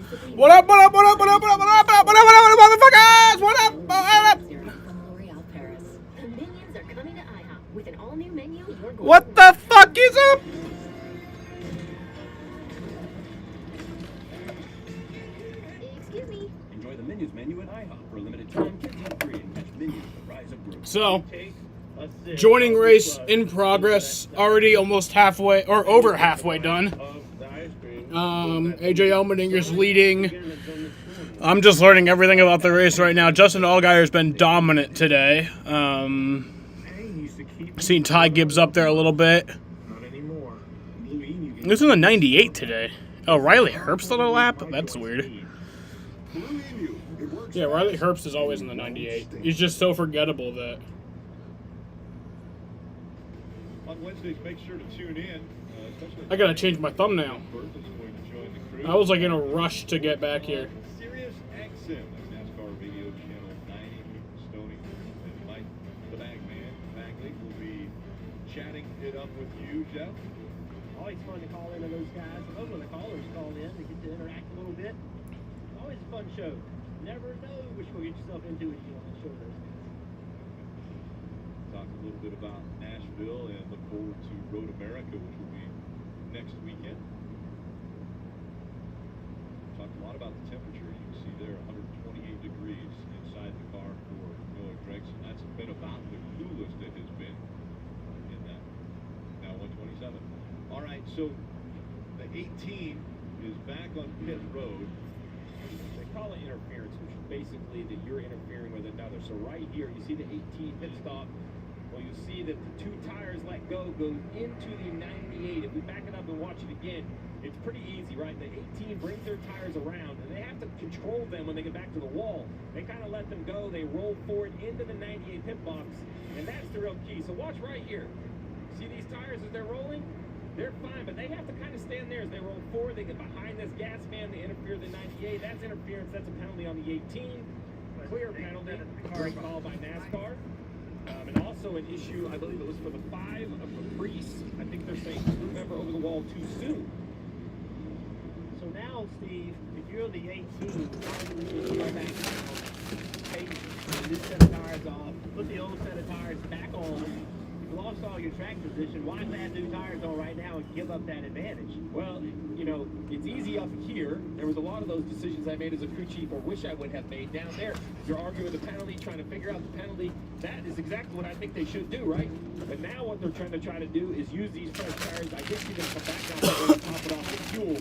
What up, what up, what up, what up, what up, what up, what up, what up, what up, motherfuckers? What up, what up? What the fuck is up? Excuse me. Enjoy the menus menu at IHOP for a limited time. Kids eat free and catch menus at Rise of Group. So, joining race in progress, already almost halfway, or over halfway done. AJ Allmendinger's leading. I'm just learning everything about the race right now. Justin Allgaier's been dominant today. Seen Ty Gibbs up there a little bit. He was in the 98 today. Oh, Riley Herbst on a lap? That's weird. Yeah, Riley Herbst is always in the 98. He's just so forgettable that... On Wednesdays, make sure to tune in. I gotta change my thumbnail. I was like in a rush to get back here. Sirius XM, NASCAR video channel 90. Stoney and Mike, the Bagman, Bagley will be chatting it up with you, Jeff. Always fun to call into those guys. I love when the callers call in. They get to interact a little bit. Always a fun show. Never know what you'll get yourself into when you want to show those guys. Talk a little bit about Nashville and look forward to Road America, which will be next weekend. Talked a lot about the temperature. You can see there 128 degrees inside the car for Noah Gregson. That's been about the coolest it has been in that. Now 127. All right, so the 18 is back on pit road. They call it interference, which is basically that you're interfering with another. So right here, you see the 18 pit stop. Well, you see that the two tires let go, goes into the 98. If we back it up and watch it again, it's pretty easy, right? The 18 brings their tires around, and they have to control them when they get back to the wall. They kind of let them go. They roll forward into the 98 pit box, and that's the real key. So watch right here. See these tires as they're rolling? They're fine, but they have to kind of stand there as they roll forward. They get behind this gas man. They interfere with the 98. That's interference. That's a penalty on the 18. Clear penalty. Hard call by NASCAR. And also an issue, I believe it was for the 5 of Caprice. I think they're saying crew member over the wall too soon. So now, Steve, if you're the 18, you go back down, take the new set of tires off, put the old set of tires back on. You lost all your track position. Why add new tires on right now and give up that advantage? Well, you know, it's easy up here. There was a lot of those decisions I made as a crew chief or wish I would have made down there. You're arguing the penalty, trying to figure out the penalty. That is exactly what I think they should do, right? But now what they're trying to do is use these fresh tires. I did see them come back down there and top it off with fuel.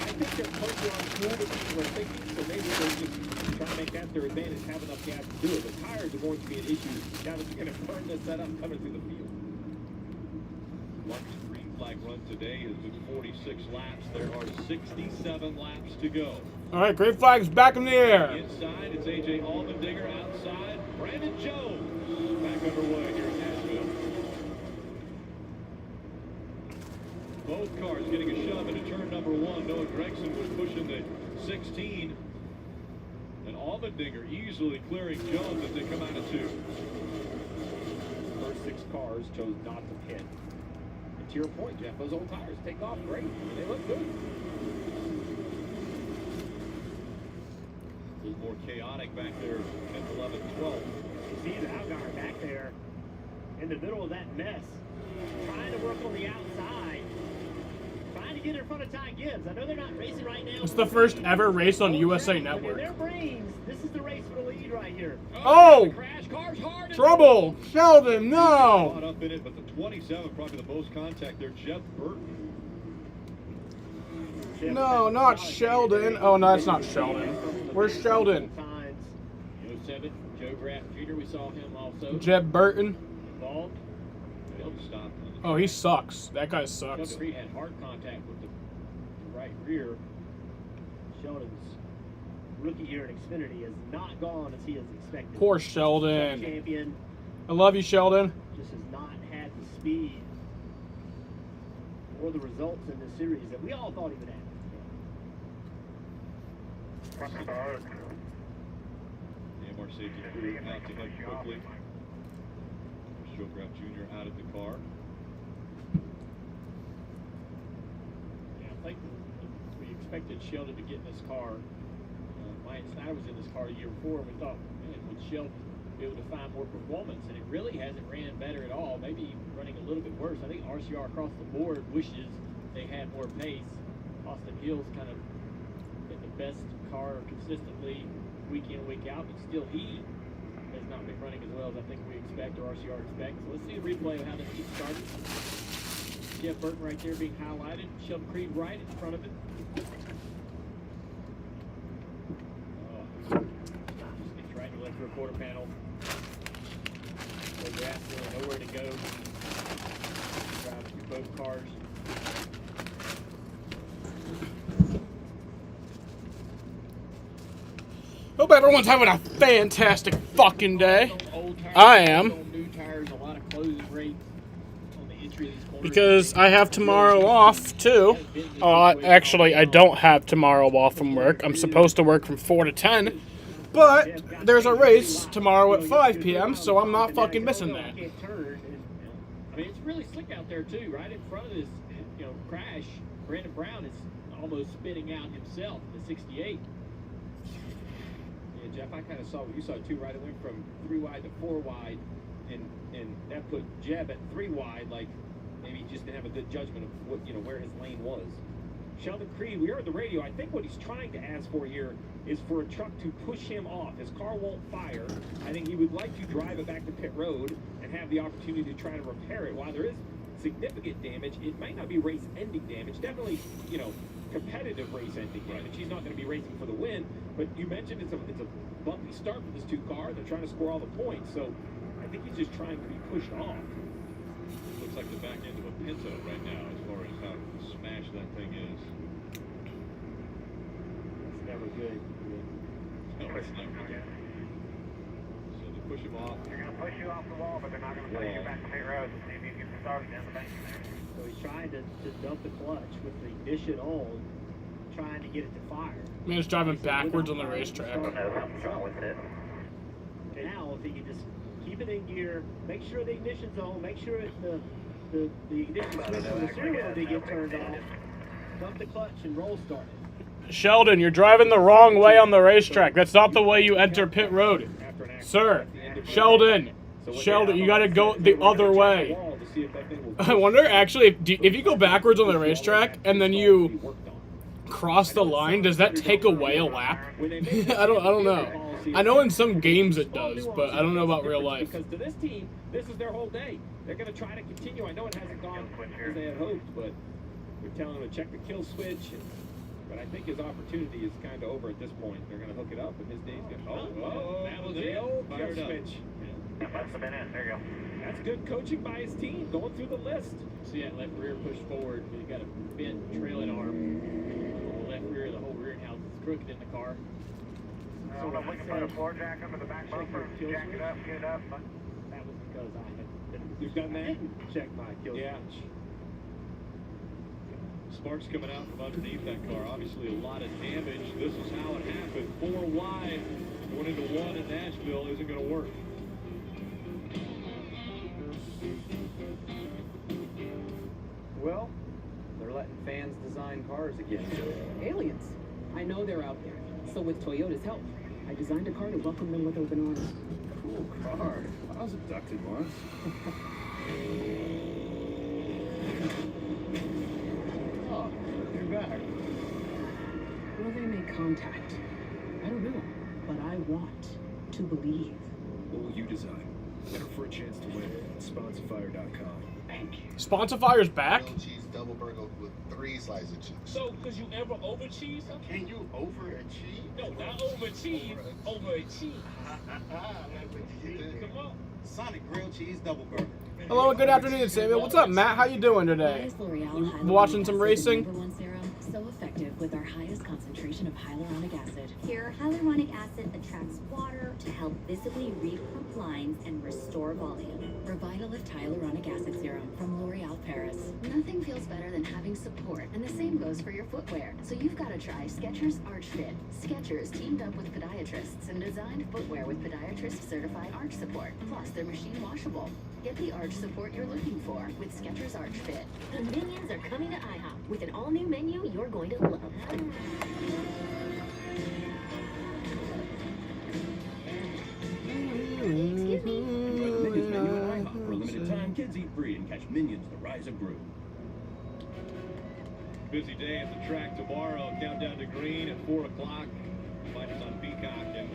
I think they're closer on fuel than people are thinking, so maybe they're just trying to make that their advantage, have enough gas to do it. The tires are going to be an issue now that you're going to burn this setup coming through the field. Largest green flag run today is with 46 laps. There are 67 laps to go. All right, green flag's back in the air. Inside, it's AJ Allmendinger. Outside, Brandon Jones. Back underway here in Nashville. Both cars getting a shove into turn number 1. Noah Gregson was pushing the 16. And Allmendinger easily clearing Jones as they come out of 2. First 6 cars chose not to pit. To your point, Jeff, those old tires take off great. They look good. A little more chaotic back there, 10, 11, 12. You see Allgaier back there in the middle of that mess, trying to work on the outside, trying to get in front of Ty Gibbs. I know they're not racing right now. It's the first ever race on USA Network. In their brains, this is the race for the lead right here. Oh! Crash, cars hard. Trouble! Sheldon, Caught no! up in it, but the 27 probably the most contact there, Jeff Burton. No, not Sheldon. Oh, no, it's not Sheldon. Where's Sheldon? 07, Joe Graff Jr., we saw him also. Jeb Burton. Involved. They'll stop. Oh, he sucks. That guy sucks. Joe had hard contact with the right rear. Sheldon's rookie year in Xfinity has not gone as he has expected. Poor Sheldon. Champion. I love you, Sheldon. Just has not had the speed or the results in this series that we all thought he would have. AMR safety crew out to him quickly. Joe Graff Jr. out of the car. Yeah, I think we expected Sheldon to get in this car. Mike Snyder was in this car the year before, and we thought, man, would Sheldon be able to find more performance? And it really hasn't ran better at all. Maybe running a little bit worse. I think RCR across the board wishes they had more pace. Austin Hill's kind of been the best car consistently week in, week out, but still he has not been running as well as I think we expect or RCR expects. So let's see a replay of how this heat started. Jeff Burton right there being highlighted. Sheldon Creed right in front of it. Just gets right in the left rear quarter panel. No gas, really nowhere to go. Drive through both cars. Hope everyone's having a fantastic fucking day. I am. New tires, a lot of closing rate on the entry of these corners. Because I have tomorrow off, too. Actually, I don't have tomorrow off from work. I'm supposed to work from 4 to 10. But there's a race tomorrow at 5 p.m., so I'm not fucking missing that. I mean, it's really slick out there, too. Right in front of this, crash, Brandon Brown is almost spinning out himself in the 68. Yeah, Jeff, I kind of saw what you saw, too, right? It went from 3 wide to 4 wide, and that put Jeb at 3 wide, like maybe he just didn't have a good judgment of what, where his lane was. Sheldon Creed, we heard the radio. I think what he's trying to ask for here is for a truck to push him off. His car won't fire. I think he would like to drive it back to pit road and have the opportunity to try to repair it. While there is significant damage, it might not be race-ending damage. Definitely, competitive race-ending damage. He's not going to be racing for the win. But you mentioned it's a bumpy start for this 2 car. They're trying to score all the points. So I think he's just trying to be pushed off. Looks like the back end of a Pinto right now as far as how smashed that thing is. It's never good. No, it's never good. So they push him off. They're going to push you off the wall, but they're not going to push you back to pit road to see if you can start down the bank there. So he's trying to dump the clutch with the ignition on, trying to get it to fire. Man, it's driving backwards on the racetrack. No, something's wrong with it. And now, if he can just keep it in gear, make sure the ignition's on, make sure the ignition switch on the steering wheel didn't get turned off, dump the clutch and roll start it. Sheldon, you're driving the wrong way on the racetrack. That's not the way you enter pit road. Sir, Sheldon, you gotta go the other way. I wonder, actually, if you go backwards on the racetrack and then you cross the line, does that take away a lap? I don't know. I know in some games it does, but I don't know about real life. Because to this team, this is their whole day. They're going to try to continue. I know it hasn't gone as they had hoped, but they're telling him to check the kill switch. But I think his opportunity is kind of over at this point. They're going to hook it up, and his day's going to... that was the old kill switch. Must have been in. There you go. That's good coaching by his team, going through the list. See that left rear push forward. He's got a bent trailing arm. The left rear, the whole rear house is crooked in the car. I don't know if we can put a floor jack under the back bumper, jack it up, get it up. But That was because I had You've done that? check my kill Yeah. switch. Sparks coming out from underneath that car. Obviously a lot of damage. This is how it happened. 4 wide, going into 1 in Nashville isn't going to work. Well, they're letting fans design cars again. Aliens. I know they're out there. So with Toyota's help, I designed a car to welcome them with open arms. Cool car. I was abducted once. Oh, you're back. Will they make contact? I don't know, but I want to believe. What will you design? Enter for a chance to win at Sponsorfire.com. Thank you. Sponsorfire's back? Grilled cheese double burger with 3 slices of cheese. So, could you ever overachieve? Can you overachieve? No, not overachieve. Overachieve. Come on. Sonic grilled cheese double burger. Hello, good afternoon, Samuel. What's up, Matt? How you doing today? You watching some racing? So effective with our highest concentration of hyaluronic acid. Here, hyaluronic acid attracts water to help visibly replump lines and restore volume. Revitalift Hyaluronic Acid Serum from L'Oreal Paris. Nothing feels better than having support, and the same goes for your footwear. So you've got to try Skechers Arch Fit. Skechers teamed up with podiatrists and designed footwear with podiatrist-certified arch support. Plus, they're machine washable. Get the arch support you're looking for with Skechers Arch Fit. The Minions are coming to IHOP. with an all-new menu you're going to love. Excuse me. Enjoy the Minions menu at IHOP. For a limited time, kids eat free and catch Minions: The Rise of Gru. Busy day at the track tomorrow. Countdown to green at 4 o'clock. Find us on Peacock and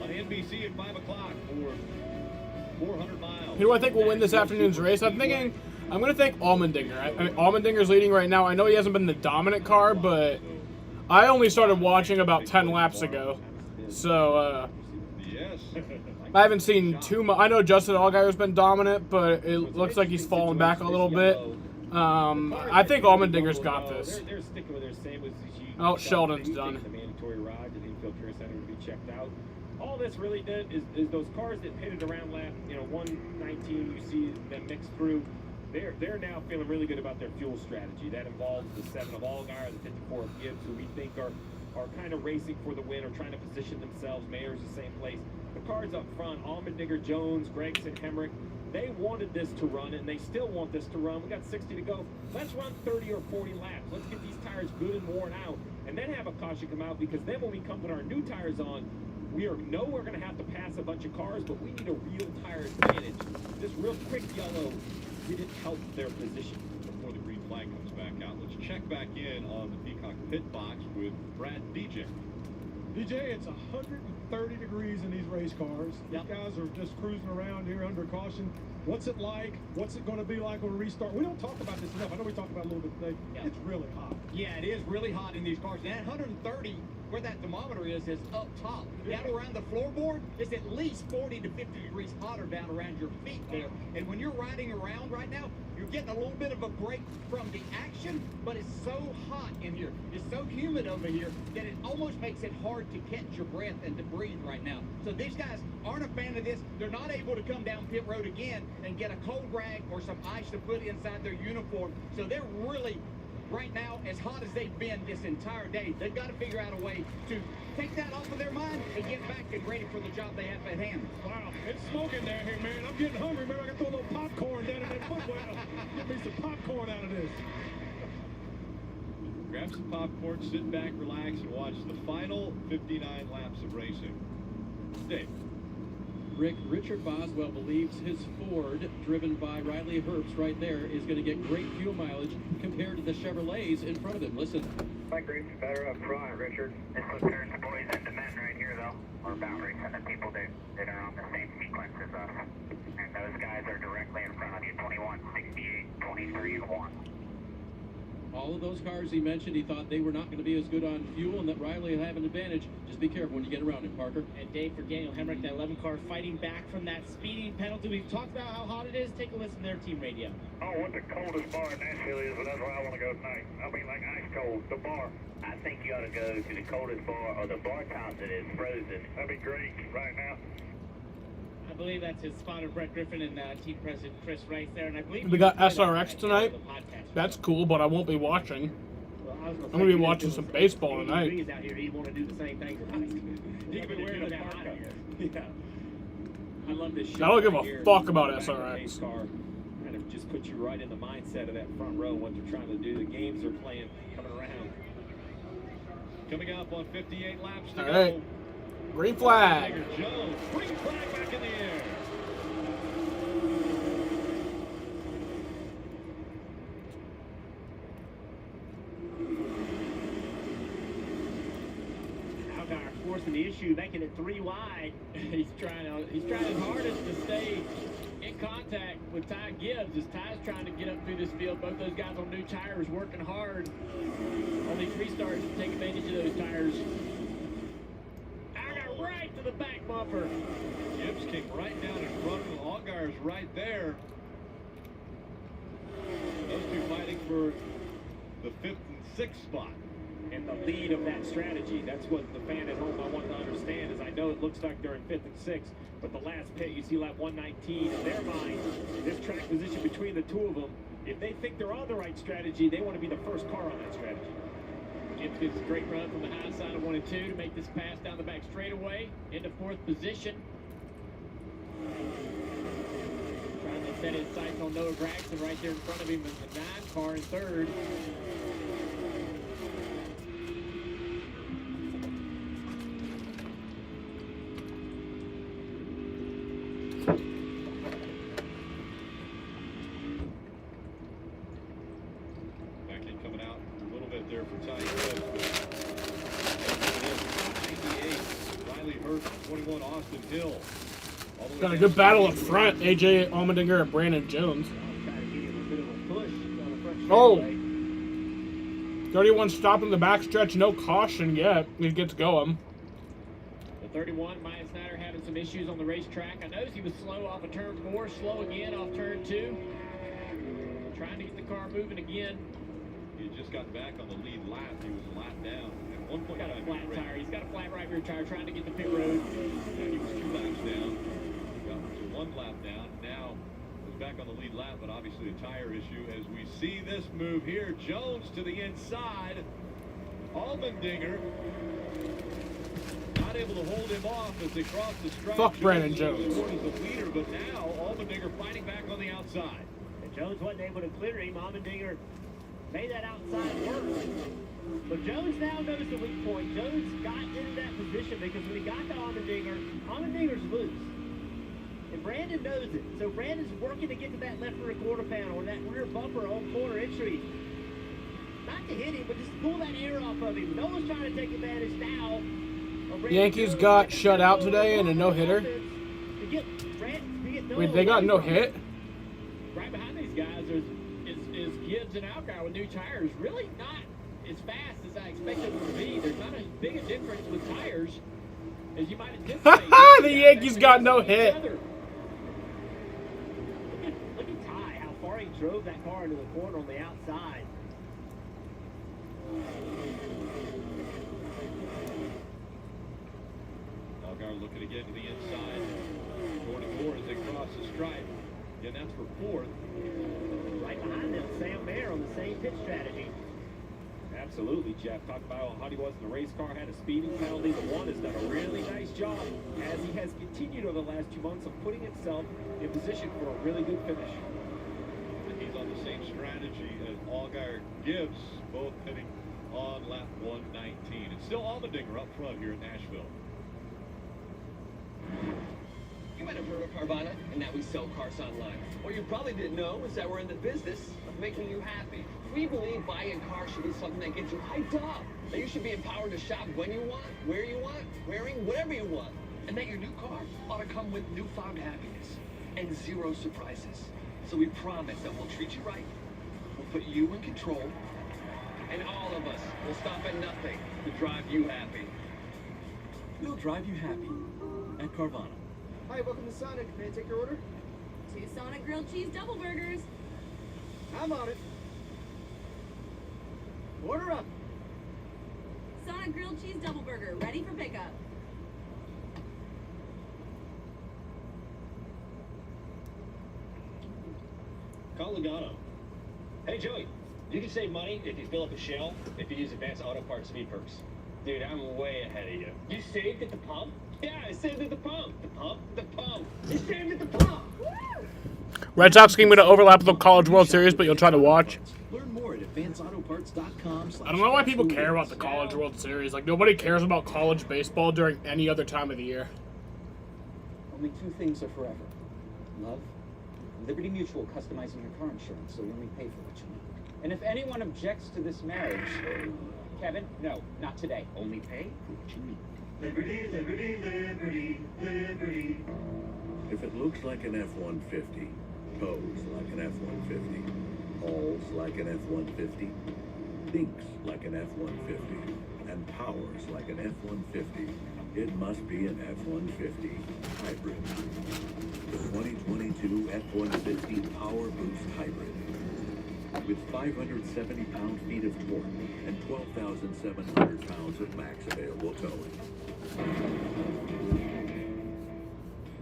on NBC at 5 o'clock for 400 miles. Who do I think will win this afternoon's race? I'm going to think Allmendinger. I mean, Allmendinger's leading right now. I know he hasn't been the dominant car, but I only started watching about 10 laps ago. So, Yes. I haven't seen too much. I know Justin Allgaier's been dominant, but it looks like he's fallen back a little bit. I think Allmendinger's got this. They're sticking with their same as you. Oh, Sheldon's done. The mandatory ride to the infield care center to be checked out. All this really did is those cars that pitted around lap 119. You see them mixed through. They're now feeling really good about their fuel strategy. That involves the 7 of Allgaier, the 54 of Gibbs, who we think are kind of racing for the win or trying to position themselves. Mayor's the same place. The cars up front, Allmendinger, Jones, Gregson, Hemrick, they wanted this to run, and they still want this to run. We got 60 to go. Let's run 30 or 40 laps. Let's get these tires good and worn out, and then have a caution come out, because then when we come with our new tires on, we're going to have to pass a bunch of cars, but we need a real tire advantage. This real quick yellow didn't help their position. Before the green flag comes back out, let's check back in on the Peacock pit box with Brad DJ. DJ, it's 130 degrees in these race cars. Yep. These guys are just cruising around here under caution. What's it like? What's it going to be like on a restart? We don't talk about this enough. I know we talked about it a little bit today. Yeah. It's really hot. Yeah, it is really hot in these cars. And that 130, where that thermometer is up top. Down around the floorboard, it's at least 40 to 50 degrees hotter down around your feet there. And when you're riding around right now, you're getting a little bit of a break from the action, but it's so hot in here. It's so humid over here that it almost makes it hard to catch your breath and to breathe right now. So these guys aren't a fan of this. They're not able to come down pit road again and get a cold rag or some ice to put inside their uniform. So they're really, right now, as hot as they've been this entire day. They've got to figure out a way to take that off of their mind and get back and ready for the job they have at hand. Wow, it's smoking down here, man. I'm getting hungry. Maybe I can throw a little popcorn down in that footwell. Get me some popcorn out of this. Grab some popcorn, sit back, relax, and watch the final 59 laps of racing. Dave. Rick, Richard Boswell believes his Ford, driven by Riley Herbst right there, is going to get great fuel mileage compared to the Chevrolets in front of him. Listen. My group's better up front, Richard. This looks turns boys into men right here, though. We're about racing the people that are on the same sequence as us. And those guys are directly in front of you, 21, 68, 23, and 1. All of those cars he mentioned, he thought they were not going to be as good on fuel and that Riley will have an advantage. Just be careful when you get around him, Parker. And Dave, for Daniel Hemrick, that 11 car fighting back from that speeding penalty. We've talked about how hot it is. Take a listen to their team radio. Oh, what the coldest bar in Nashville is, and that's where I want to go tonight. I mean, like ice cold, the bar. I think you ought to go to the coldest bar, or the bar top that is frozen. That'd be great right now. I believe that's his spotter, Brett Griffin, and team president Chris Rice there. And I believe we got SRX tonight. That's cool, but I won't be watching. I'm going to be watching some baseball tonight. He's out here. He want to do the same thing for us. He could be wearing that parka. Yeah. I love this show. I don't give a here. fuck about Back of the SRX. pace car kind of just puts you right in the mindset of that front row, what they're trying to do, the games they're playing, coming around. Coming up on 58 laps to All go. right. Green flag. Jones, green flag back in the air. Allgaier forcing the issue, making it 3 wide. He's trying his hardest to stay in contact with Ty Gibbs as Ty's trying to get up through this field. Both those guys on new tires working hard on these restarts to take advantage of those tires. Allgaier right to the back bumper. Gibbs came right down in front of him. Allgaier's right there. Those two fighting for the 5th and 6th spot. And the lead of that strategy, that's what the fan at home I want to understand, is I know it looks like they're in 5th and 6th, but the last pit, you see lap 119, in their mind, this track position between the two of them, if they think they're on the right strategy, they want to be the first car on that strategy. Gibbs gets a great run from the high side of 1 and 2 to make this pass down the back straightaway into 4th position. Trying to set his sights on Noah Gragson right there in front of him in the 9 car in 3rd. number 21, Austin Hill. All the way Got a down good to battle up 31. front. AJ Allmendinger and Brandon Jones. Try to give you a little bit of a push on the front Oh. straightaway. 31 stopping the backstretch. No caution yet. He gets going. The 31, Maya Snyder having some issues on the racetrack. I noticed he was slow off of turn 4, slow again off turn 2. Trying to get the car moving again. He had just gotten back on the lead lap. He was a lap down. At one point, Got a flat tire. He's got a flat right rear tire trying to get the pit road. he was 2 laps down. Got to 1 lap down. Now was back on the lead lap, but obviously a tire issue. As we see this move here, Jones to the inside. Allmendinger not able to hold him off as they cross the stripe. Fuck Brandon Jones. Scored as the leader, but now Allmendinger fighting back on the outside. And Jones wasn't able to clear him. Allmendinger made that outside work. But Jones now knows the weak point. Jones got into that position because when he got to Allmendinger's loose. And Brandon knows it. So Brandon's working to get to that left rear quarter panel or that rear bumper on corner entry. Not to hit him, but just pull that air off of him. No one's trying to take advantage now. of Brandon Yankees Jones. got shut out today in a no-hitter. Wait, they got no hit? Right behind these guys is Gibbs and Alcar with new tires. Really not as fast as I expected them to be. There's not as big a difference with tires as you might anticipate. The Yankees got no hit. Look at Ty, how far he drove that car into the corner on the outside. Algar looking to get to the inside. 24 as they cross the stripe. Again, that's for 4th. Right behind them, Sam Mayer on the same pit strategy. Absolutely, Jeff. Talk about how hot he was in the race car, had a speeding penalty. The one has done a really nice job as he has continued over the last 2 months of putting himself in position for a really good finish. And he's on the same strategy as Algar Gibbs, both heading on lap 119. It's still Allmendinger up front here at Nashville. You might have heard of Carvana, and now we sell cars online. What you probably didn't know is that we're in the business of making you happy. We believe buying a car should be something that gets you hyped up. That you should be empowered to shop when you want, where you want, wearing whatever you want. And that your new car ought to come with newfound happiness and 0 surprises. So we promise that we'll treat you right. We'll put you in control. And all of us will stop at nothing to drive you happy. We'll drive you happy at Carvana. Hi, welcome to Sonic. May I take your order? 2 Sonic grilled cheese double burgers. I'm on it. Order up. Sonic grilled cheese double burger, ready for pickup. Call Logano. Hey, Joey, you can save money if you fill up a Shell if you use Advanced Auto Parts speed perks. Dude, I'm way ahead of you. You saved at the pump? Yeah, I saved at the pump. The pump? The pump. You saved at the pump. Woo! Red Sox game going to overlap with the College World Series, but you'll try to watch. Learn more at advancedautoparts.com. I don't know why people care about the College World Series. Like, nobody cares about college baseball during any other time of the year. Only 2 things are forever. Love, Liberty Mutual customizing your car insurance so you only pay for what you need. And if anyone objects to this marriage, Kevin, no, not today. Only pay for what you need. Liberty, liberty, liberty, liberty. If it looks like an F-150, tows like an F-150, hauls like an F-150, thinks like an F-150, and powers like an F-150, it must be an F-150 hybrid. The 2022 F-150 Power Boost Hybrid. With 570 pound-feet of torque and 12,700 pounds of max available towing.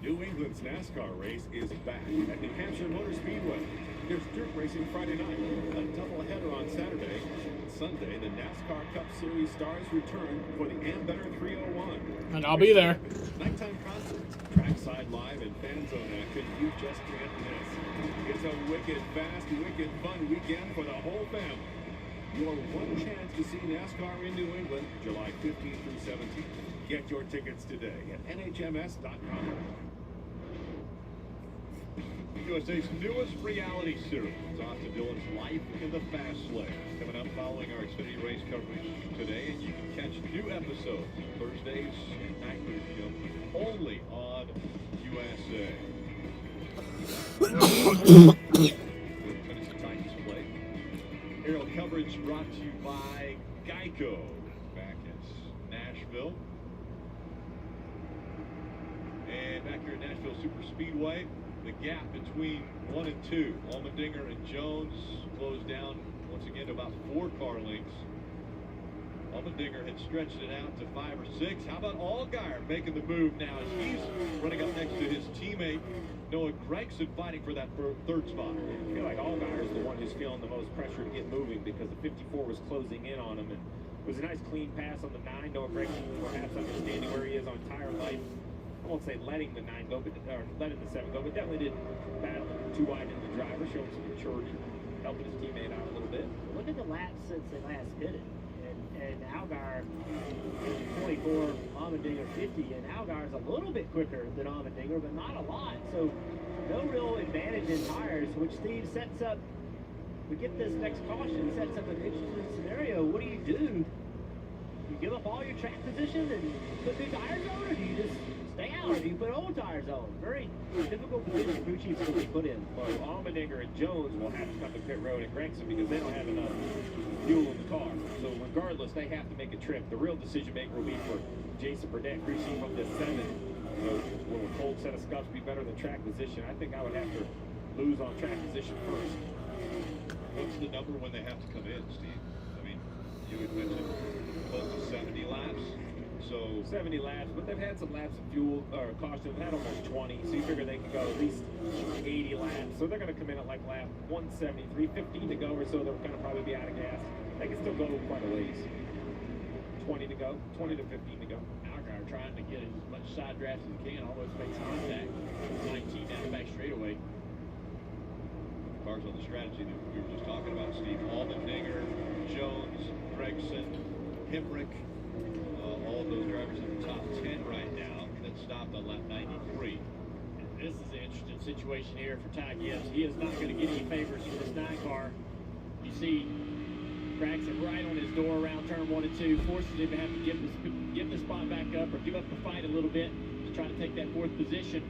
New England's NASCAR race is back at New Hampshire Motor Speedway. There's dirt racing Friday night, a doubleheader on Saturday. Sunday, the NASCAR Cup Series stars return for the Ambetter 301. And I'll be there. Nighttime concerts, trackside live, and fan zone action you just can't miss. It's a wicked, fast, wicked, fun weekend for the whole family. Your one chance to see NASCAR in New England, July 15th through 17th. Get your tickets today at nhms.com. USA's newest reality series. Austin Dillon's life in the fast lane. Coming up following our Xfinity race coverage today, and you can catch new episodes Thursdays at 9:30 p.m. only on USA. Tennessee Titans play. Aerial coverage brought to you by Geico. Back at Nashville. And back here at Nashville Superspeedway, the gap between 1 and 2, Allmendinger and Jones, closed down once again to about 4 car lengths. Allmendinger had stretched it out to 5 or 6. How about Allgaier making the move now as he's running up next to his teammate Noah Gregson, fighting for that third spot. I feel like Allgaier is the one who's feeling the most pressure to get moving because the 54 was closing in on him, and it was a nice clean pass on the 9. Noah Gregson perhaps understanding where he is on tire life. I won't say letting the 9 go, but or letting the 7 go, but definitely didn't battle too wide into the driver, showing some maturity, helping his teammate out a little bit. Look at the laps since they last did it. And Allgaier 24, Allmendinger 50, and Allgaier's a little bit quicker than Allmendinger, but not a lot. So no real advantage in tires, which Steve sets up. We get this next caution, sets up an interesting scenario. What do? You give up all your track position and put new tires on, or do you just stay out, or do you put old tires on? Very difficult position crew chiefs to be put in. Well, Allmendinger and Jones will have to come to pit road and Gregson because they don't have enough fuel in the car. So regardless, they have to make a trip. The real decision maker will be for Jason Burdett, crew chief from this 7. So will a cold set of scuffs be better than track position? I think I would have to lose on track position first. What's the number when they have to come in, Steve? I mean, you had mentioned close to 70 laps. So 70 laps, but they've had some laps of fuel or caution. They've had almost 20, so you figure they can go at least 80 laps. So they're going to come in at like lap 173, 15 to go or so. They're going to probably be out of gas. They can still go quite a ways. 20 to go, 20 to 15 to go. Allgaier trying to get as much side draft as he can, almost makes contact. 19 down the back straightaway. Cars on the strategy that we were just talking about, Steve. Allmendinger, Jones, Gregson, Hemrick. All of those drivers in the top 10 right now that stopped on lap 93. And this is an interesting situation here for Ty Gibbs. He is not going to get any favors from this 9 car. You see, cracks it right on his door around turn 1 and 2, forces him to have to give the spot back up or give up the fight a little bit to try to take that 4th position.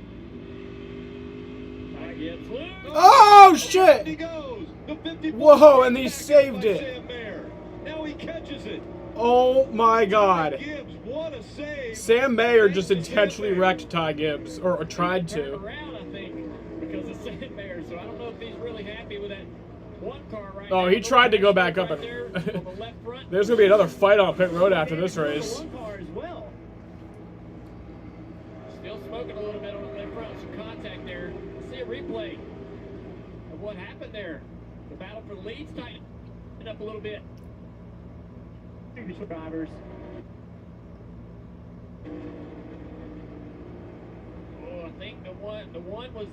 Ty Gibbs. Oh shit! He goes. The 54 Whoa, and he saved it. Sam Mayer. Now he catches it. Oh my god. Gibbs, what a save. Sam Mayer just intentionally wrecked Ty Gibbs, or tried to. Around, I think, because of Sam Mayer, so I don't know if he's really happy with that 1 car right Oh, now. he tried to go back up. Right there on the left front. There's going to be another fight on pit road after this race. 1 car as well. Still smoking a little bit on the left front. Some contact there. Let's see a replay of what happened there. The battle for the leads tightened up a little bit. Drivers. Oh, I think the one was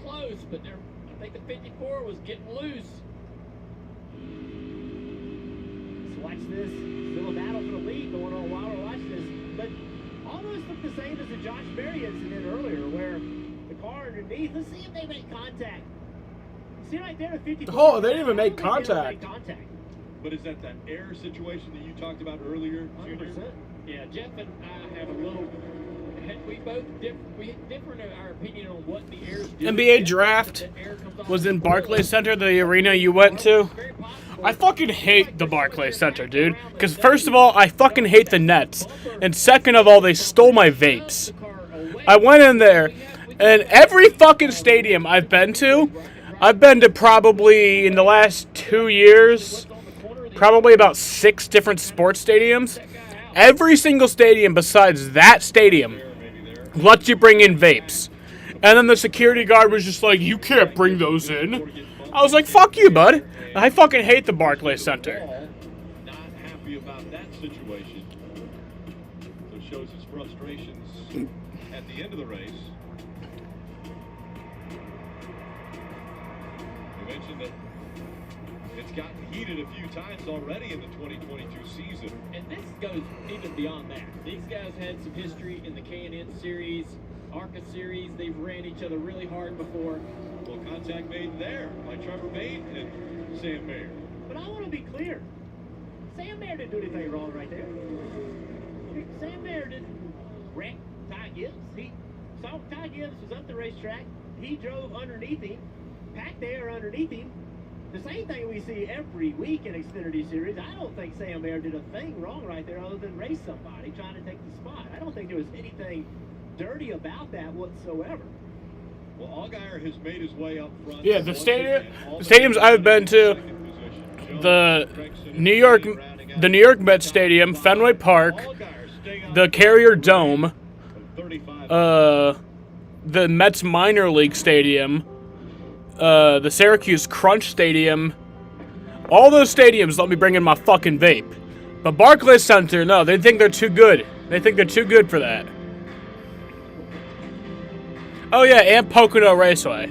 close, but I think the 54 was getting loose. So watch this. Still a battle for the lead going on while we're watching this. But almost looked the same as the Josh Berry incident earlier, where the car underneath. Let's see if they make contact. See right there, the 54. Oh, they didn't even make contact. But is that air situation that you talked about earlier, Junior? 100%. Yeah, Jeff and I have a little. We both differ in our opinion on what the air's doing. NBA draft was in Barclays Center, the arena you went to. I fucking hate the Barclays Center, dude. Because first of all, I fucking hate the Nets. And second of all, they stole my vapes. I went in there, and every fucking stadium I've been to probably, in the last 2 years, probably about 6 different sports stadiums. Every single stadium besides that stadium lets you bring in vapes. And then the security guard was just like, you can't bring those in. I was like, fuck you, bud. I fucking hate the Barclays Center. Not happy about that situation. So shows his frustrations at the end of the race. You mentioned that it's gotten heated a few times already in the 2022 season. And this goes even beyond that. These guys had some history in the K&N series ARCA series, they've ran each other really hard before. Well, contact made there by Trevor Bate and Sam Mayer. But I want to be clear. Sam Mayer didn't do anything wrong right there. Sam Mayer didn't wreck Ty Gibbs. He saw Ty Gibbs was up the racetrack. He drove underneath him, packed the air underneath him. The same thing we see every week in Xfinity Series. I don't think Sam Mayer did a thing wrong right there other than race somebody trying to take the spot. I don't think there was anything dirty about that whatsoever. Well, Allgaier has made his way up front. Yeah, the stadiums I've been to, the New York Mets Stadium, Fenway Park, the Carrier Dome, the Mets Minor League Stadium, the Syracuse Crunch Stadium. All those stadiums let me bring in my fucking vape. But Barclays Center, no, they think they're too good. They think they're too good for that. Oh yeah, and Pocono Raceway.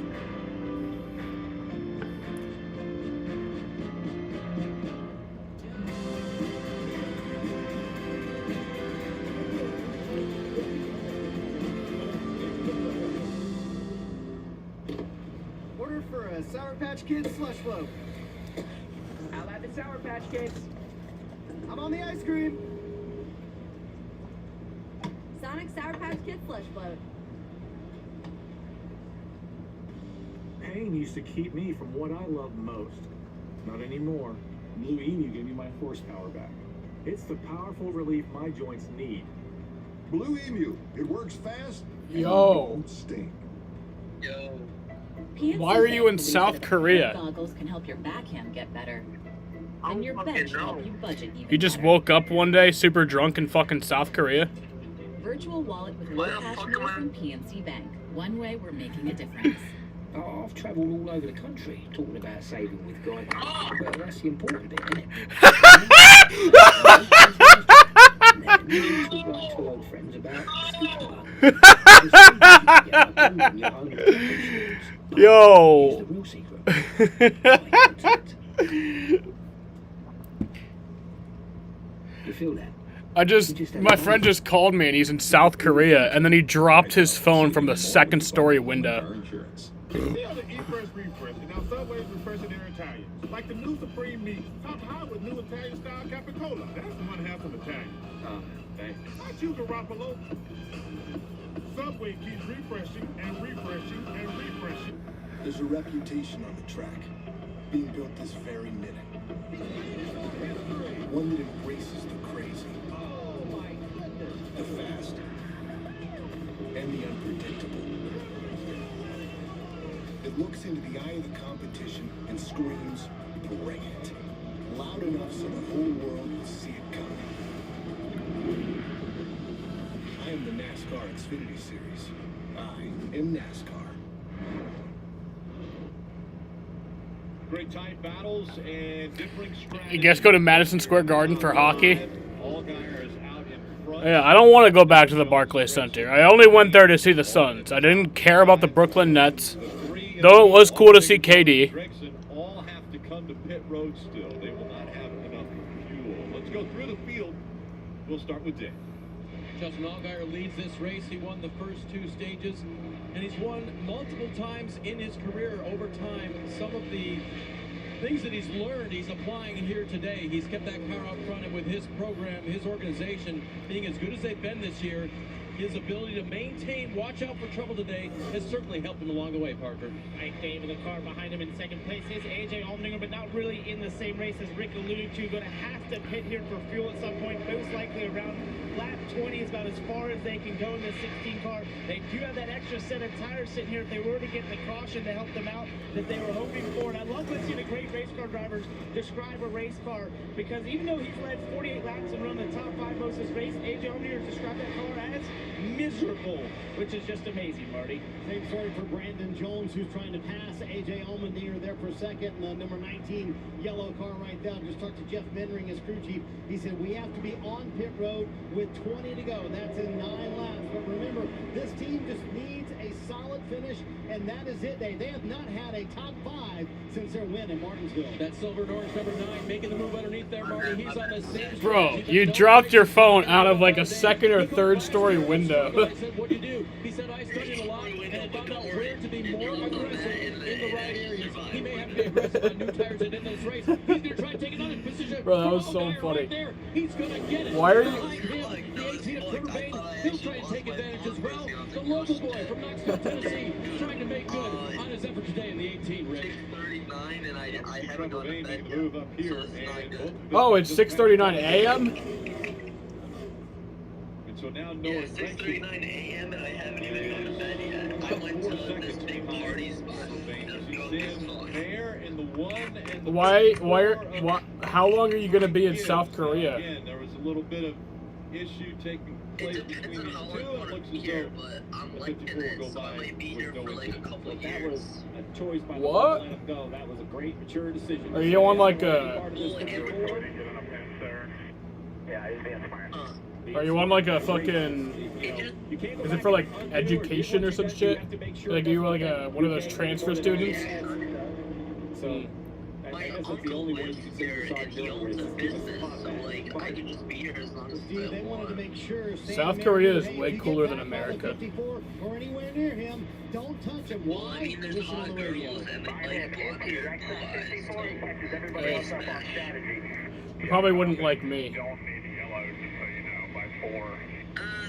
Order for a Sour Patch Kids slush float. I'll have the Sour Patch Kids. I'm on the ice cream. Sonic Sour Patch Kids slush float. Pain used to keep me from what I love most. Not anymore. Blue Emu gave me my horsepower back. It's the powerful relief my joints need. Blue Emu. It works fast. Yo. Don't stink. Yo. Why are you in South Korea? Goggles can help your backhand get better. And your bench can help you budget even You just better. woke up one day super drunk in fucking South Korea? Virtual wallet with low cash more from PNC Bank. One way we're making a difference. Oh, I've travelled all over the country talking about saving with Guy. Well, that's the important bit, isn't it? Talk like two old friends about Yo. the real secret. You feel that? My friend just called me and he's in South Korea and then he dropped his phone from the second story window. See how the E-Press refresh, and now Subway's refreshing their Italian. Like the new Supreme Meat, top high with new Italian-style capicola. That's one half of Italian. Thanks. I choose Garoppolo. Subway keeps refreshing and refreshing and refreshing. There's a reputation on the track, being built this very minute. One that embraces the crazy, the fast, and the unpredictable. It looks into the eye of the competition and screams, bring it. Loud enough so the whole world will see it coming. I am the NASCAR Xfinity Series. I am NASCAR. Great tight battles and differing strategies. You guys go to Madison Square Garden for hockey? Allgaier is out in front. Yeah, I don't want to go back to the Barclays Center. I only went there to see the Suns. I didn't care about the Brooklyn Nets, though it was cool to see KD. Gregson all have to come to pit road still. They will not have enough fuel. Let's go through the field. We'll start with Dave. Justin Allgaier leads this race. He won the first two stages, and he's won multiple times in his career over time. Some of the things that he's learned, he's applying here today. He's kept that car out front, and with his program, his organization being as good as they've been this year, his ability to maintain, watch out for trouble today, has certainly helped him along the way, Parker. Right, Dave, in the car behind him in second place is AJ Allmendinger, but not really in the same race as Rick alluded to. Going to have to pit here for fuel at some point, most likely around lap 20 is about as far as they can go in the 16 car. They do have that extra set of tires sitting here if they were to get the caution to help them out that they were hoping for. And I love to see the great race car drivers describe a race car, because even though he's led 48 laps and run the top 5 most of this race, AJ Allmendinger has described that car as miserable, which is just amazing, Marty. Same story for Brandon Jones, who's trying to pass AJ Allmendinger there for second. The number 19 yellow car right there. Just talked to Jeff Menring, his crew chief. He said, we have to be on pit road with 20 to go. That's in 9 laps. But remember, this team just needs a solid finish, and that is it. They have not had a top 5 since their win in Martinsville. That silver and orange number 9 making the move underneath there, Marty. He's on the same. Bro, you dropped your phone out of like a second or third story window. What do you do? He's said I studied a lot and I found out where to be more aggressive in the right areas. He may have to be aggressive on new tires and in this race. He's going to try to take another position. Bro, that was so Right funny. there. He's going to get it. Why are you? Behind him, the 18 of Turbine, he'll try to take advantage as well. The local boy from Knoxville, Tennessee, trying to make good on his effort today in the 18 race. 39, and I haven't gone to bed yet. Move up here, Oh, it's 6:39 a.m. and so now Yeah, 6:39 a.m. and I haven't even gone to bed yet. I went to this big party spot. there in the 1 and the Why? 4 How long are you gonna be in South Korea? Again, there was a little bit of issue taking place between these two. It looks as though I'm the liking 54 it, will go so I by might be with here no for like a incident. couple of That years. was a choice by the What? to let him go. That was a great, mature decision. Are you on like a? Are you on like a fucking? Is it for like education or some shit? Like you were like one of those transfer students? So I guess that's the only way you can say you're sorry He owns a business, so like I can just be here as long as Steve, they wanted to make sure South Korea is way cooler than America. 54 or anywhere near him, don't touch him. Well, I mean, there's hot girls and like blonde hair. You probably wouldn't like me.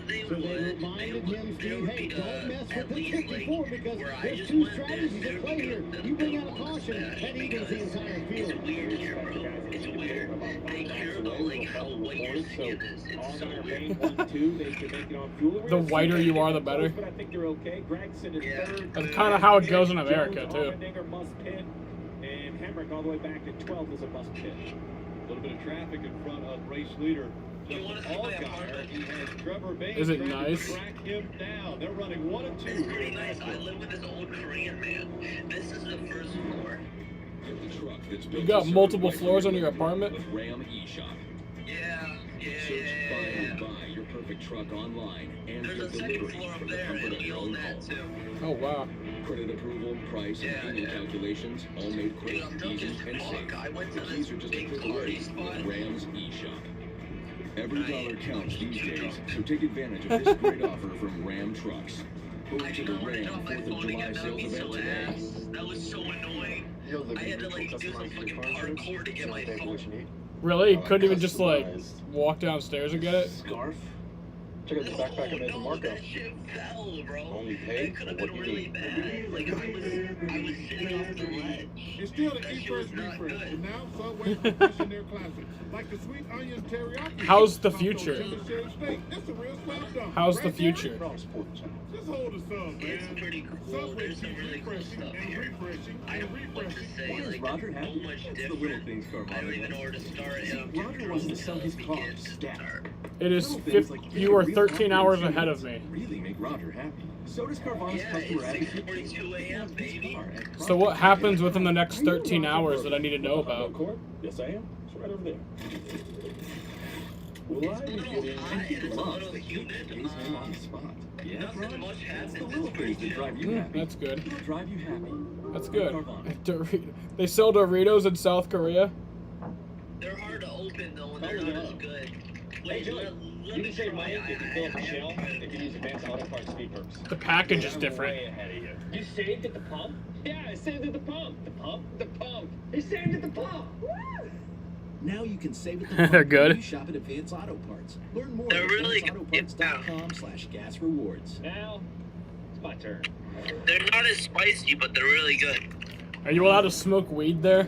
They So they reminded him, Steve, hey, don't mess with the 54 because there's two strategies at play here. You bring out a caution, that evens the entire field. It's weird here, bro. It's weird. They care about like how white your skin is. It's so weird. The whiter you are, the better. But I think they're okay. Gregson is third. That's kind of how it goes in America Jones, too. Allmendinger must pit, and Hemrick all the way back to 12 is a must pit. A little bit of traffic in front of race leader. Allgaier. He has Trevor Bayne Is it trying to nice? track him down. They're running 1 and 2. It's pretty nice. I live with this old Korean man. This is the first floor. Get the truck that's You built got to multiple serve floors right on your here apartment? with Ram eShop. Search find and buy your perfect truck online and There's get a second delivery floor up from the there, comfort and of he your owned own that home. too. Oh wow. Credit approval, price, and payment calculations all made quick, Dude, I'm drunk easy, as and fuck. safe. I went to The this keys are just a big click party away spot. with Ram's eShop. Every dollar counts these days, so take advantage of this great offer from Ram Trucks. Go to the Ram 4th of July sales event today. That was so annoying. I had to like do some fucking parkour to get my phone. Really? You couldn't even just like walk downstairs and get it? Scarf? Check out the backpack I made for Marco. That shit fell, bro. Only It paid could for have what been you really need. bad. Like I was sitting off the ledge. It's still the That shit e-fresh was not refresh, good. and now Subway is pushing their classics, like the sweet onion teriyaki. How's the Taco future? chili shell steak. It's a real slam dunk. How's the Right, Jerry? future? Just hold the sub, man. It's pretty cool. Subway There's some keeps really cool refreshing stuff and here. refreshing I and don't know what to refreshing. say. Why is Like, Roger so happy? much It's the little different. things I don't Carvana even know does. where to start. See, And I'm Roger wants to sell his car stacked. It is. Little things like You are 13 hours ahead of me. really make Roger happy. So does Carvana's yeah, customer it's advocate. 6:42 a.m., baby. So what happens within the next 13 hours that I need to know about? Yes, I am. It's right over there. Will I It's a be little getting hot and it's a lost little that humid. pays him on the spot? Yeah, Nothing Raj, much it's the happens. little It's pretty things that chill. drive you happy. That's good. That'll drive you happy. That's Like good. Carvana. They sell Doritos in South Korea. They're hard to open though, and they're Probably not as not. good. Hey, Wait, Joey, let you me can save try. money if you fill up a shell if you use advanced auto parts speed perks. The package is I'm different. way ahead of you. You saved at the pump? Yeah, I saved at the pump. The pump? The pump. He saved at the pump. Now you can save at the They're pump good. when you shop at Advance Auto Parts. Learn more They're at really advanceautoparts.com/gas rewards. Now, it's my turn. They're not as spicy, but they're really good. Are you allowed to smoke weed there?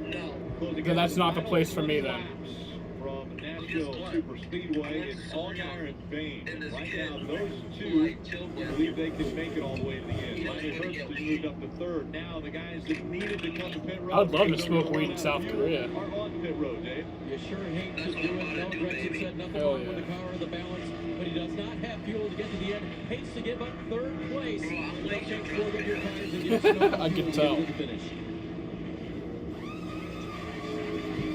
No. Then that's not the place for me then. From Nashville Super Speedway, it's Allgaier and Bayne. And this Right kid, now, those who two I chill with, believe they can make it all the way to the end. He doesn't Riley even Hurst get has weed. moved up to third. Now the guys that needed to come to pit road. I would love to because smoke they're weed in out of South fuel, Korea. Are on pit road, Dave. You sure hate to That's do what I'm it. gonna Mel do, Gregson baby. said nothing Hell wrong with yeah. the car or the balance, but he does not have fuel to get to the end. Hates to give up third place. Bro, I'm They'll way take too four drunk of your for tires this. and get snow I can to tell. the finish.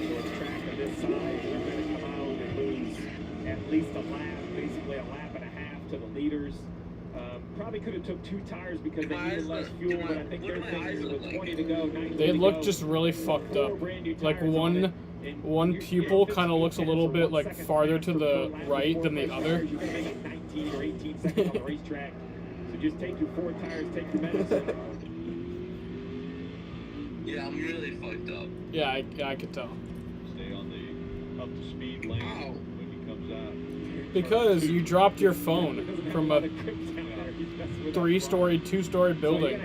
Short track of this size, they're going to come out and lose at least a lap, basically a lap and a half to the leaders. Probably could have took 2 tires because they needed less fuel, but I think they're thinking with 20 to go, 19 They to look go, just really fucked 4 up. brand new Like tires on it, one and one you're pupil at kind of looks a 15 little tenths or bit 1 like second farther faster to per the lap right before than the race other. tires. You're gonna make it 19 19 or 18 seconds on the racetrack. So just take your 4 tires, take your medicine. Yeah, I'm really fucked up. Yeah, I could tell. Stay on the up to speed lane when he comes out. Because you dropped your phone from a 3-story, 2-story building.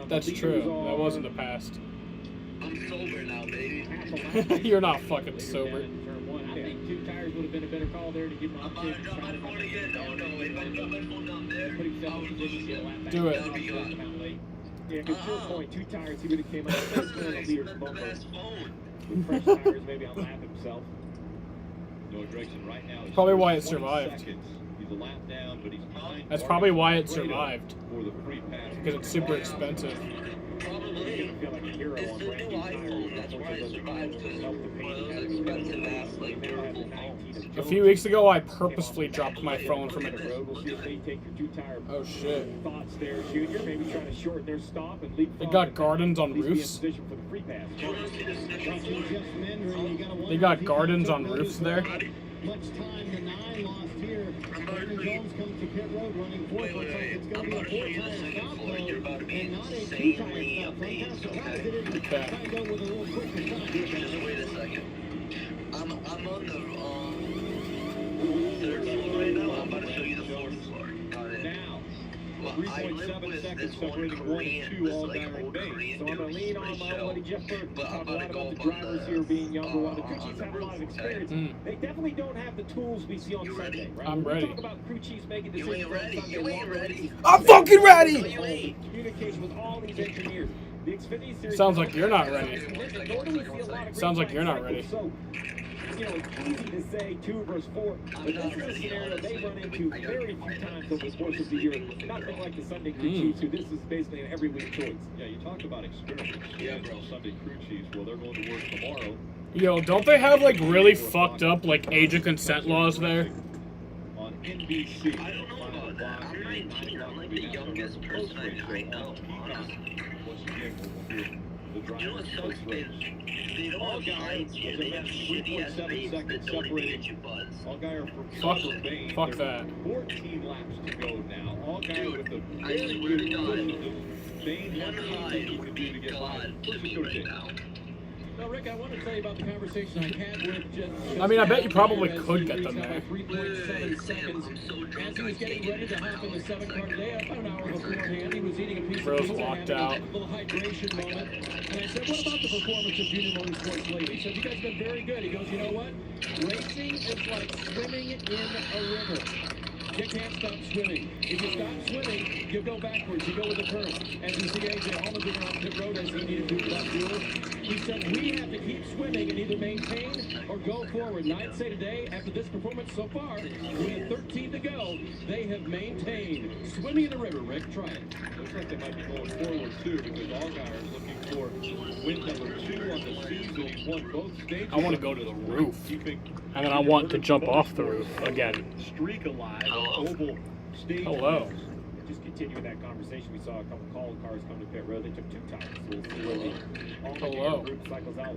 That's true. That wasn't the past. I'm sober now, baby. You're not fucking sober. I think 2 tires would have been a better call there to give him opportunity to try to Oh no, if I drop my phone down there, put himself in position to get a lap back. Do it. That'd be good. Yeah, because to your point, 2 tires, he would have came out first man on the leader's bumper. With fresh tires, maybe on lap himself. Noah Gregson right now is Probably why it 20 survived. seconds. He's a lap down, but he's behind. That's probably why it survived. For the free pass. Because it's super expensive. Probably. You're gonna feel like a hero It's on the brand new new tires. iPhone. That's That's what why I does survived. help the One paint. of those expensive ass, like, durable phones. A few weeks ago, I purposefully dropped my phone from it. We'll see if they take your 2 tire thoughts there, Junior. Maybe trying to shorten their stop and leap. They got gardens on roofs. For the free pass. They got gardens on roofs there. Much time the 9 lost here. Brandon Jones comes to pit road running 4th. Looks like it's going to be a 4-tire stop though, and not a 2-tire stop. So I'm kind of surprised they didn't try to go with a little quicker stop here. Just wait a second. I'm on the 3rd floor right now. I'm about to show you the 4th floor. Got it. Now, Well, I live 3.7 with seconds this one separating 1 Korean, and 2 this all like Diamond old Bay. Korean So I'm dude. going to lean He's on pretty my chill. buddy Jeff Burton. But I'm Talk a about lot to go about the up on drivers the, here being younger. While the crew on chiefs the have a lot of roof, okay? experience, they definitely don't have the tools we see on Sunday, right? I'm When ready. we talk about crew chiefs making You decisions ain't on ready. Sunday, You ain't long ready. races, I'm fucking ready! communication with all these engineers. The Xfinity series Sounds like you're not ready. Nor do we see a lot of Sounds like green you're not flag ready. cycles. So, you know, it's easy to say 2 versus 4, but this is a scenario they run into very few times over the course of the year. Nothing like the Sunday crew chiefs, who this is basically an every week choice. Yeah, you talk about experience. Yeah, bro. Sunday crew chiefs. Well, they're going to work tomorrow. Yo, don't they have like really fucked up like age of consent laws there? On NBC. I don't know about that. I'm 19. I'm like the youngest person I know. Honestly. Once again, we'll hear the You know what's so drivers. expensive? They don't have lights here. They have shitty ass babes that don't even get you buzz. Allgaier for Fuck Bain. fuck There's that. 14 laps to go now. Allgaier with a I very swear good to God, position. Bain one has high everything would to do be to get by. God to me right now. Now, Rick, I want to tell you about the conversation I had with Jeff. I mean, I bet you probably could get them there. 3.7 seconds. I'm so drunk. As he was getting ready to hop in the 7 car today, about an hour beforehand, he was eating a piece Bro's of pizza, locked having out. a little hydration moment. And I said, what about the performance of Junior Motorsports lately? He said, you guys have been very good. He goes, you know what? Racing is like swimming in a river. You can't stop swimming. If you stop swimming, you go backwards. You go with the current. As you see AJ Allmendinger on pit road as he needed to without fuel, he said, we have to keep swimming and either maintain or go forward. And I'd say today, after this performance so far, with 13 to go, they have maintained. Swimming in the river, Rick. Try it. Looks like they might be going forward too, because Allgaier is looking for win number 2 on the season. He's won both stages. I want to go to the roof. Keeping And then I want to jump off the roof again. streak alive. Oval stage. Hello. Just continuing that conversation, we saw a couple call cars come to pit road. They took 2 tires. So we'll see where the Hello. group cycles out.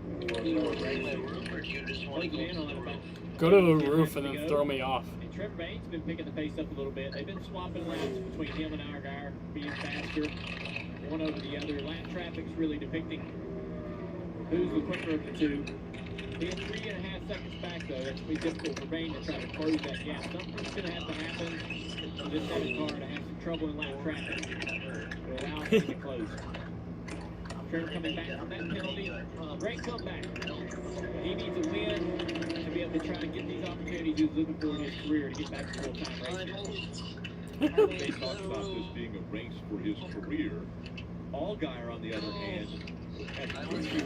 Go to the roof and then throw me off. And Trevor Bain's been picking the pace up a little bit. They've been swapping laps between him and Allgaier, being faster, one over the other. Lap traffic's really depicting who's the quicker of the 2. Being 3.5 seconds back, though, that's going to be difficult for Bain to try to close that gap. Something's going to have to happen for this other car to have some trouble in lap traffic to allow it to get close. Trevor coming back from that penalty. Great comeback. He needs a win to be able to try to get these opportunities he's looking for in his career to get back to full-time racing. They talked about this being a race for his career. Allgaier, on the other hand, has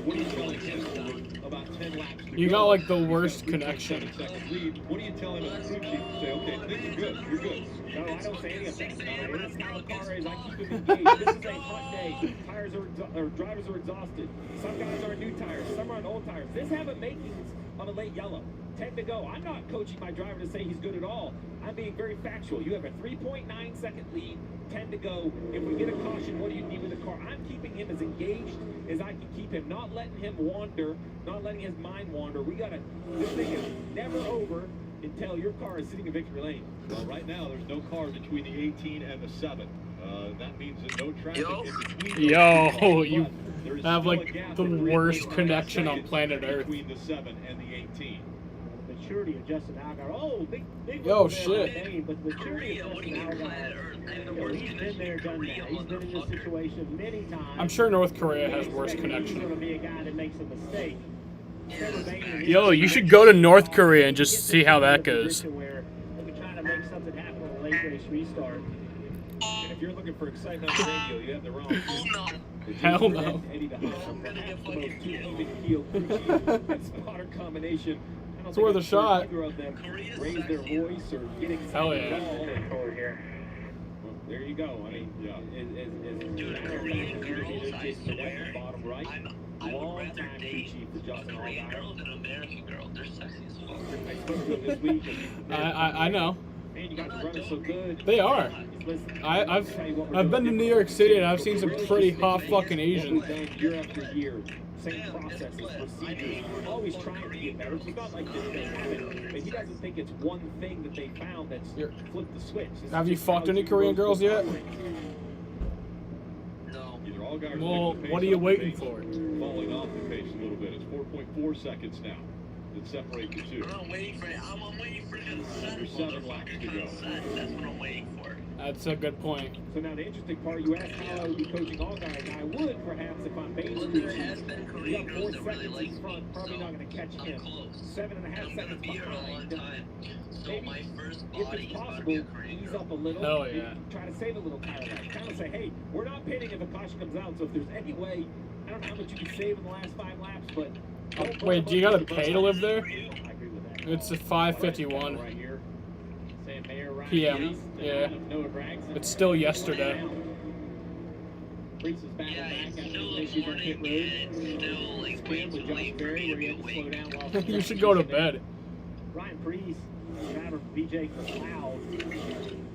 what are you telling him about 10 laps to You go? got like the He's worst got a 3.7 connection. second lead. What are you telling him as a crew chief to say, okay, things are good, you're good? No, I don't say any of that. No, this is how the car is. I keep him engaged. This is a hot day. Tires are drivers are exhausted. Some guys are on new tires. Some are on old tires. This having makings on a late yellow. 10 to go. I'm not coaching my driver to say he's good at all. I'm being very factual. You have a 3.9 second lead. 10 to go. If we get a caution, what do you need with the car? I'm keeping him as engaged as I can keep him, not letting him wander, not letting his mind wander. This thing is never over until your car is sitting in victory lane. Well, right now, there's no car between the 18 and the 7. That means that no traffic in between. Yo, you There is have still a like gap the of 3.5 worst connection on seconds planet Earth. between the 7 and the 18. The maturity of Justin Allgaier. Oh, big Yo, one there shit. on the name, but the maturity of Justin Allgaier. He's been there, done that. He's been in this situation many times. I'm sure North Korea has worse He's going connection. to be a guy that makes a mistake. Yo, you should go to North Korea and just see how that goes. Where they're trying to make something happen on a late race restart. And if you're looking for excitement on the radio, you have the wrong team. Hell no. Eddie the Hustle, perhaps the most even-keeled crew chief and spotter combination. I don't It's think worth a I've heard shot. either of them raise their voice or get excited Hell at yeah. all. Well, there you go. I mean, as a matter of fact, either either Jason Bedeck, bottom right, long-time crew chief for Justin Allgaier. They're sexy as fuck. I spoke to him this week. And I know. man, you guys are running so good. They are. Listen, I've been to New York City and I've seen some pretty hot fucking Asians. Year after year, same processes, procedures, always trying to get better. It's not like they haven't, but he doesn't think it's one thing that they found that's flipped the switch. This Have is you just fucked how any you Korean go girls through yet? No. Either Allgaier Well, what are you waiting for? Falling off the pace a little bit. It's 4.4 seconds now that separate the two. I'm waiting for it. I'm waiting for him to set. There's 7 laps to go. That's what I'm waiting for. That's a good point. So now the interesting part, you asked how I would be coaching Allgaier, and I would perhaps if I'm Baines. Well, there has been Korean got 4 girls that really seconds like in front, me, probably so not going to catch I'm him. close. 7.5 I'm gonna seconds be here a long behind. time. So Maybe my first if body it's is about to possible, be a Korean ease girl. up a little. Hell and yeah. Try to save a little tire life. Kind of say, hey, we're not pitting if a caution comes out. So if there's any way, I don't know how much you can save in the last 5 laps, but Wait, do you gotta pay to live there? I agree with that. It's a 5:51 Right here. Sam Mayer, Ryan p.m. Reese, Yeah. Noah Gregson. It's still yesterday. Reese is back Yeah, back it's after still the in the issues on morning pit and road. it's still like Spin with Josh Berry, where he had to slow down while You should go to bed Ryan Priest, driver for BJ Cloud.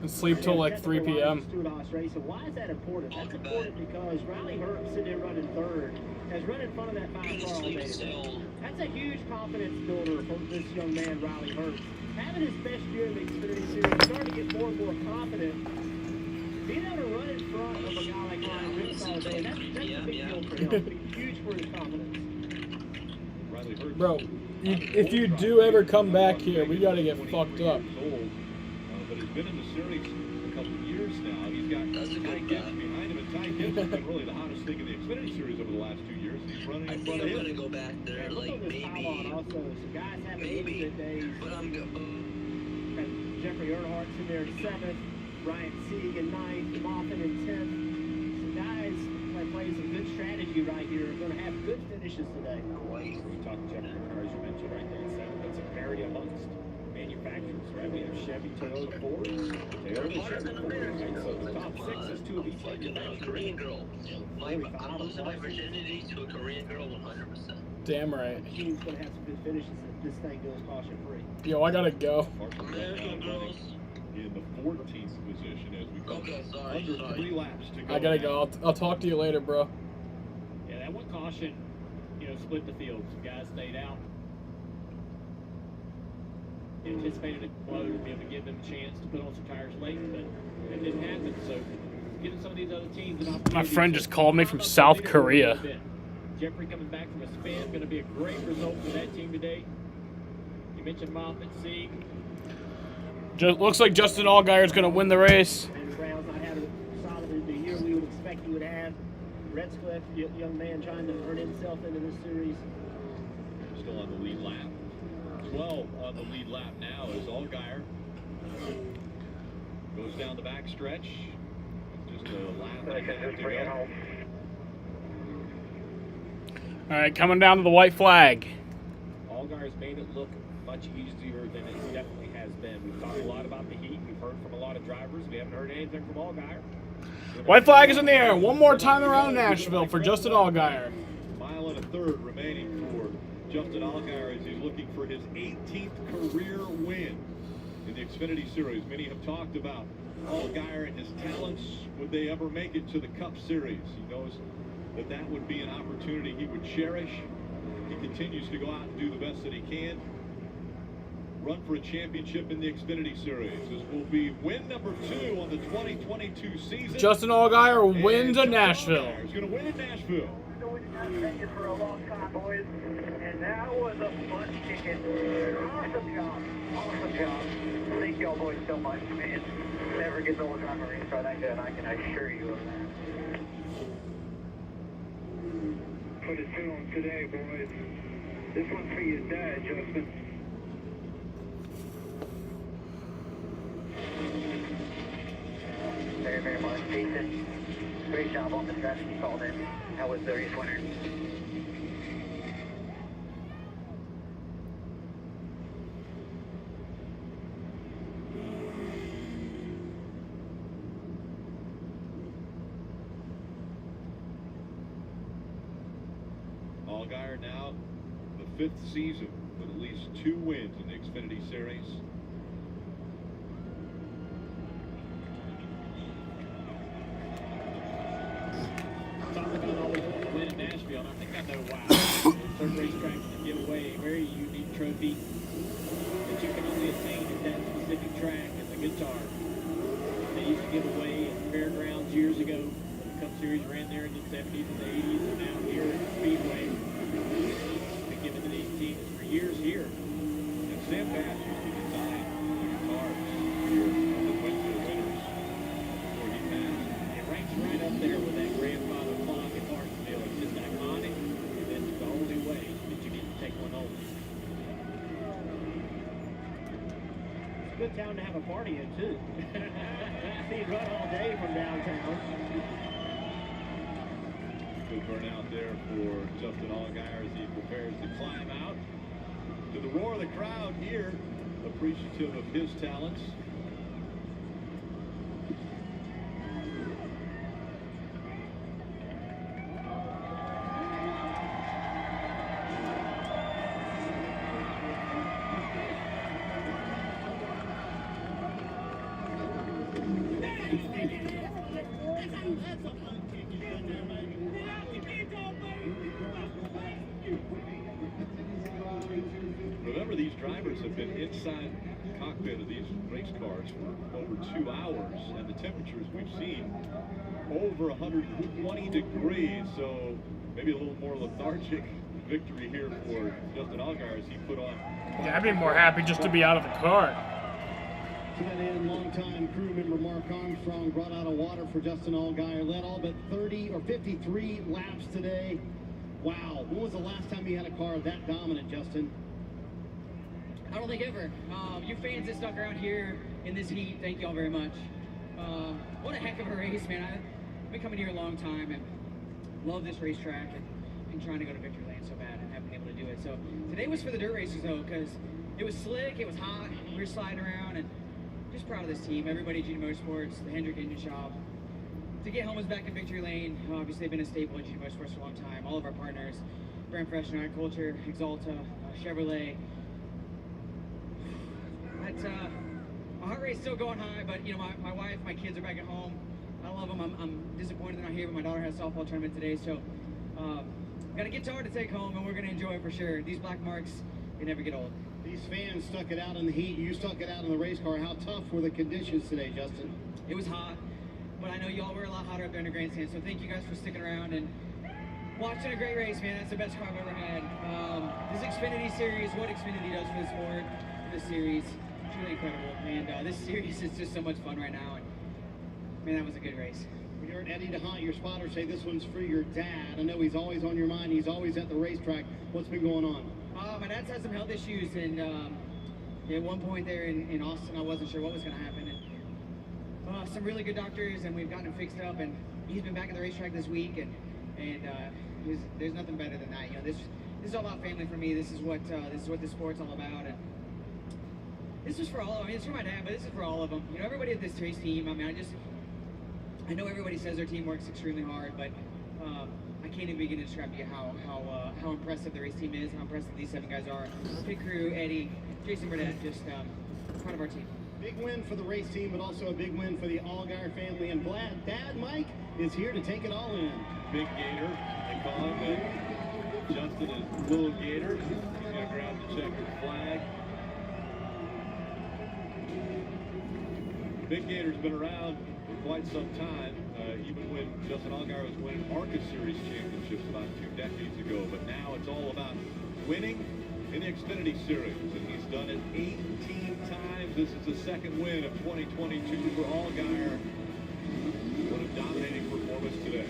and sleep till like 3 p.m. Why is that important? That's important because Riley Hurt, sitting there running third, has run in front of that 5 car all day today. That's a huge confidence builder for this young man, Riley Hurt. Having his best year in the Xfinity Series, starting to get more and more confident. Being able to run in front of a guy like Riley Hurt all day, that's a big deal for him. It'll be huge for his confidence. Riley Hurt. Bro, if you do ever come back here, we gotta get fucked up. But he's been in the series a couple of years now. He's got Ty Gibbs behind him, and Ty Gibbs has been really the hottest thing in the Xfinity series over the last 2 years. He's running in front of I'm gonna him. go back there, like maybe, Also, some guys having really good days. but I'm good. Got Jeffrey Earnhardt's in there in 7th, Ryan Sieg in 9th, Moffitt in 10th. Some guys that play some good strategy right here are going to have good finishes today. We talked to Jeffrey Earnhardt, as you mentioned, right there in 7th. That's a parity amongst manufacturers, right? We have Chevy, Toyota, Ford, Toyota, Chevy, Ford, right? So the top 6 is 2 of each manufacturer. Korean girl. I'm losing my virginity to a Korean girl 100%. Damn right. Team's going to have some good finishes if this thing goes caution free. Yo, I gotta go. American girls. In the 14th position as we come Okay, sorry, under sorry. 3 laps to go. I gotta go. I'll talk to you later, bro. Yeah, that one caution, split the field. Some guys stayed out. Anticipated it would be able to give them a chance to put on some tires late, but it didn't happen. So giving some of these other teams an opportunity. My friend just called me from South Korea. Jeffrey coming back from a spin, going to be a great result for that team today. You mentioned Moffitt, Sieg. Just looks like Justin Allgaier is gonna win the race. And Brown's not had a solid the year we would expect he would have. Redscliffe, young man trying to earn himself into this series. Still on the lead lap. 12 on the lead lap now as Allgaier goes down the back stretch. Just a lap and a half to go. All right, coming down to the white flag. Allgaier's made it look much easier than it definitely has been. We've talked a lot about the heat. We've heard from a lot of drivers. We haven't heard anything from Allgaier. White flag is in the air. One more time around Nashville for Justin Allgaier. Mile and a third remaining for Justin Allgaier as he's looking for his 18th career win in the Xfinity Series. Many have talked about Allgaier and his talents. Would they ever make it to the Cup Series? He knows that that would be an opportunity he would cherish. He continues to go out and do the best that he can. run for a championship in the Xfinity Series. This will be win number 2 on the 2022 season. Justin Allgaier wins at Nashville. He's going to win in Nashville. Thank you for a long time, boys. And that was a fun ticket. Awesome job. Awesome job. Thank y'all boys so much, man. Never gets old driving a race car that good, I can assure you of that. Put it to them today, boys. This one's for your dad, Justin. Very, very much. Jason, great job on the strategy you called in. That was the race winner. Allgaier now the 5th season with at least 2 wins in the Xfinity Series. Sounds like I always want to win in Nashville, and I think I know why. Certain racetracks can give away a very unique trophy that you can only attain at that specific track as a guitar. They used to give away at fairgrounds years ago. The Cup Series ran there in the 70s and the 80s, and now here at Speedway, been given to these teams for years here. And Sam Bass used to design the guitars here on the Wednesday winners before he passed. It ranks right up there with that grandfather clock at Martinsville. It's just iconic, and it's the only way that you get to take one home. It's a good town to have a party in, too. See it run all day from downtown. Good burnout there for Justin Allgaier as he prepares to climb out. To the roar of the crowd here, appreciative of his talents. Remember, these drivers have been inside the cockpit of these race cars for over 2 hours, and the temperatures we've seen over 120 degrees, so maybe a little more lethargic victory here for Justin Allgaier as he put on. Yeah, I'd be more happy just to be out of the car. To that end, longtime crew member Mark Armstrong brought out a water for Justin Allgaier. Led all but 30 or 53 laps today. Wow. When was the last time you had a car that dominant, Justin? I don't think ever. You fans that stuck around here in this heat, thank y'all very much. What a heck of a race, man. I've been coming here a long time and love this racetrack and trying to go to victory lane so bad and haven't been able to do it. So today was for the dirt races though, because it was slick, it was hot, we were sliding around, and just proud of this team. Everybody at GD Motorsports, the Hendrick Engine Shop. To get Helmets back in victory lane, obviously they've been a staple at GD Motorsports for a long time. All of our partners, Brand Fresh and Agriculture, Exalta, Chevrolet. My heart rate's still going high, but you know, my wife, my kids are back at home. I love them. I'm disappointed they're not here, but my daughter has a softball tournament today, so got a guitar to take home, and we're gonna enjoy it for sure. These black marks, they never get old. These fans stuck it out in the heat. You stuck it out in the race car. How tough were the conditions today, Justin? It was hot, but I know y'all were a lot hotter up there in the grandstand, so thank you guys for sticking around and watching a great race, man. That's the best car I've ever had. This Xfinity series, what Xfinity does for the sport, for this series, it's really incredible. And this series is just so much fun right now. And man, that was a good race. We heard Eddie DeHaan, your spotter, say this one's for your dad. I know he's always on your mind. He's always at the racetrack. What's been going on? My dad's had some health issues, and at one point there in Austin, I wasn't sure what was going to happen. And some really good doctors, and we've gotten him fixed up, and he's been back at the racetrack this week, and there's nothing better than that. You know, this is all about family for me. This is what this sport's all about, and this is for all of them. I mean, it's for my dad, but this is for all of them. You know, everybody at this race team. I mean, I know everybody says their team works extremely hard, but I can't even begin to describe to you how impressive the race team is, how impressive these 7 guys are. Pit crew, Eddie, Jason Burdett, just proud of our team. Big win for the race team, but also a big win for the Allgaier family. And glad Dad Mike is here to take it all in. Big Gator, they call him, but Justin is Little Gator. He's going to grab the checkered flag. Big Gator's been around for quite some time, even when Justin Allgaier was winning ARCA Series championships about 2 decades ago. But now it's all about winning in the Xfinity Series, and he's done it 18 times. This is the second win of 2022 for Allgaier. What a dominating performance today.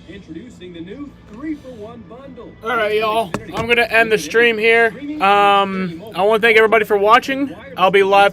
Introducing the new 3-for-1 bundle. All right, y'all. I'm going to end the stream here. I want to thank everybody for watching. I'll be live